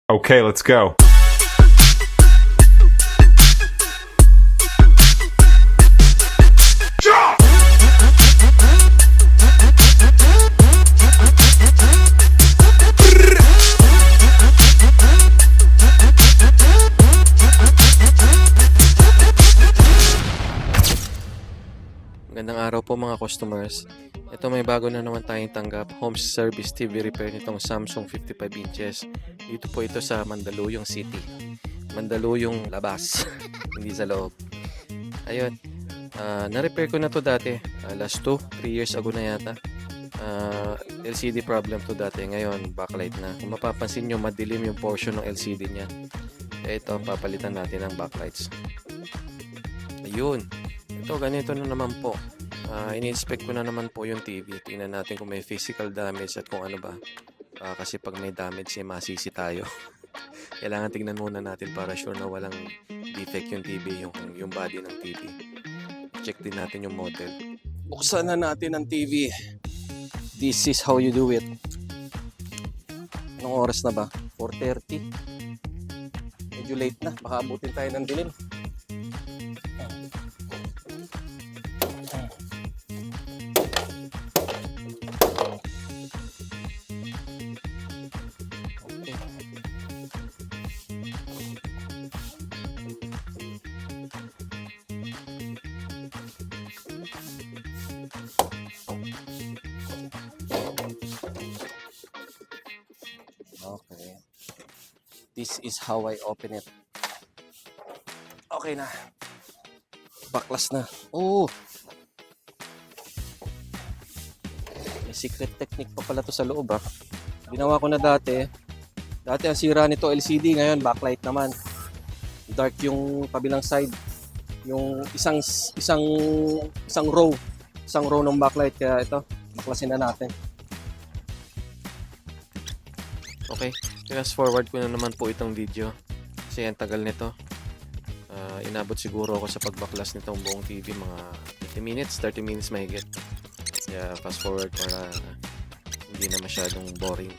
Okay, let's go. Magandang araw po mga customers. Ito may bago na naman tayong tanggap, home service TV repair nitong Samsung 55 inches. Dito po ito sa Mandaluyong City. Mandaluyong labas, hindi sa loob. Ayun, na-repair ko na to dati. Last 3 years ago na yata. LCD problem to dati. Ngayon, backlight na. Kung mapapansin nyo, madilim yung portion ng LCD niya. Kaya ito, papalitan natin ng backlights. Ayun. Ito, ganito na naman po. In-inspect ko na naman po yung TV. Tingnan natin kung may physical damage at kung ano ba. Kasi pag may damage, masisi tayo. Kailangan tingnan muna natin para sure na walang defect yung TV, yung body ng TV. Check din natin yung model. Buksan na natin ang TV. This is how you do it. Anong oras na ba? 4:30. Medyo late na. Baka abutin tayo ng dilim. Okay. This is how I open it. Okay na. Baklas na. Oh! May secret technique pa pala to sa loob ha. Ginawa ko na dati. Dati ang sira nito LCD, ngayon backlight naman. Dark yung kabilang side. Yung isang row ng backlight, kaya ito baklasin na natin. Okay, fast forward ko na naman po itong video kasi ang tagal nito. Inabot siguro ako sa pagbaklas nitong buong TV mga 30 minutes mahigit. Kaya fast forward para hindi na masyadong boring.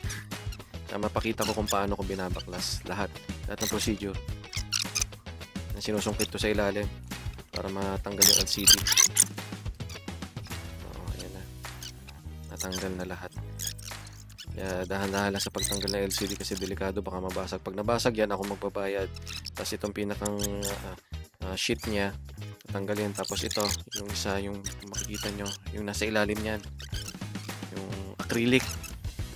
Mapakita ko kung paano ko binabaklas lahat ng procedure. Na sinusungkit ko sa ilalim para matanggal yung LCD. Ayan na. Natanggal na lahat. Kaya dahan-dahan lang sa pagtanggal ng LCD kasi delikado, baka mabasag. Pag nabasag yan, ako magbabayad. Tapos itong pinakang sheet niya, tatanggalin. Tapos ito, yung isa, yung makikita nyo, yung nasa ilalim niyan. Yung acrylic,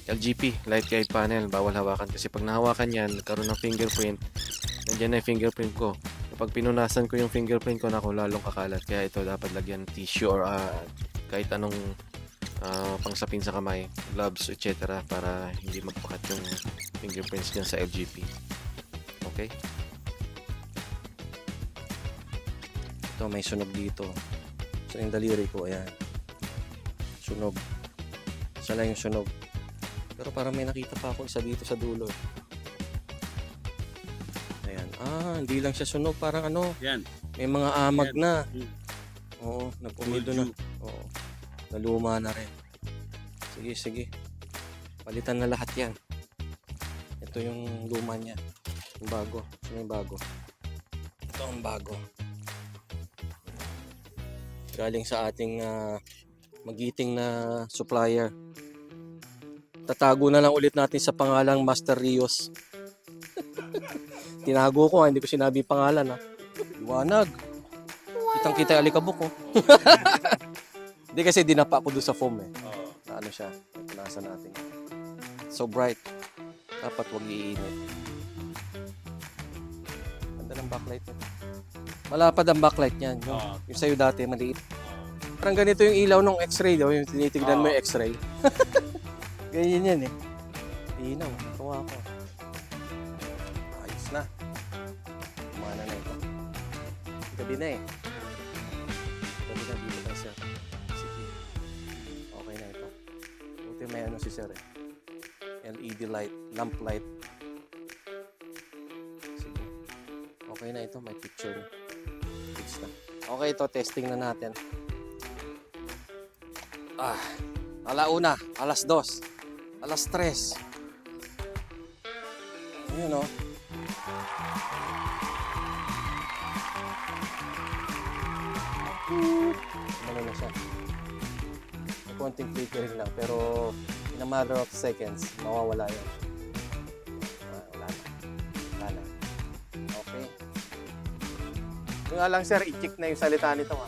LGP, light guide panel, bawal hawakan. Kasi pag nahawakan yan, nagkaroon ng fingerprint, nandiyan na yung fingerprint ko. Kapag pinunasan ko yung fingerprint ko, naku, lalong kakalat. Kaya ito, dapat lagyan ng tissue or kahit anong pangsapin sa kamay, gloves, etc. para hindi magpakat yung fingerprints dyan sa LGP. Okay? Ito, may sunog dito. So, yung daliri ko, ayan. Sunog. Isa lang yung sunog. Pero parang may nakita pa ako isa dito sa dulo. Ayan. Hindi lang siya sunog. Parang ano, yan. may mga amag Yan. na. Oo, nag-umido na. Oo. Naluma na rin. Sige. Palitan na lahat yan. Ito yung luma niya. Yung bago. Ito yung bago. Ito ang bago. Galing sa ating magiting na supplier. Tatago na lang ulit natin sa pangalang Master Rios. Tinago ko, hindi ko sinabi pangalan ha. Liwanag. Kitang-kita yung alikabok ko. Hindi kasi dinapa ko doon sa foam eh. Ano siya, punasan natin. So bright. Dapat wag iinit. Ganda ng backlight nito. Malapad ang backlight niyan. Yung sa'yo dati, maliit. Parang ganito yung ilaw ng x-ray. Yung tinitignan mo yung x-ray. Ganyan yan eh. Inaw. Tuwa ko. Ayos na. Kumana na ito. Gabi na eh. Gabi na dito na siya. Sige. Okay na ito. Buti may ano si sir eh. LED light. Lamp light. Sige. Okay na ito. May picture. Fix na. Okay ito. Testing na natin. Alauna. Alas 2. Alas 3. Ayun o. Ano na siya. May konting flickering lang, pero in a matter of seconds, mawawala yan. Wala na. Wala na. Okay. Yung nga lang sir, i-check na yung salita nito ha.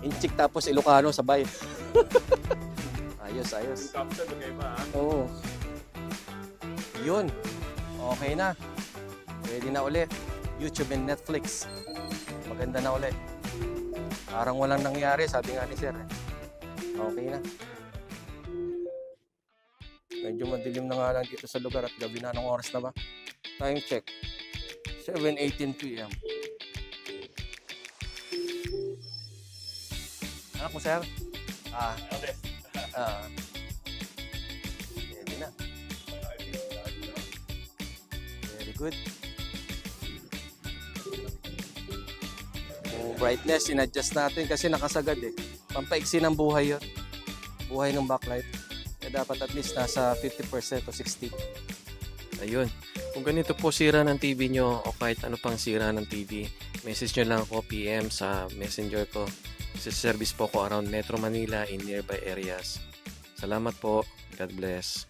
In-check tapos Ilocano sabay. Ayos, ayos. Yung caption, magkaiba ha? Oo. Yun. Okay na. Pwede na ulit. YouTube and Netflix. Maganda na ulit. Parang walang nangyari, sabi nga ni Sir. Okay na. Medyo madilim na nga lang dito sa lugar at gabi na. Anong oras na ba? Time check. 7:18 p.m. Ano po, Sir? Okay. Pwede na. Very good. Yung brightness, in-adjust natin kasi nakasagad eh. Pampaiksi ng buhay yun. Buhay ng backlight. Kaya dapat at least nasa 50% o 60%. Ayun. Kung ganito po sira ng TV nyo o kahit ano pang sira ng TV, message nyo lang ako PM sa messenger ko. Sa service po ko around Metro Manila in nearby areas. Salamat po. God bless.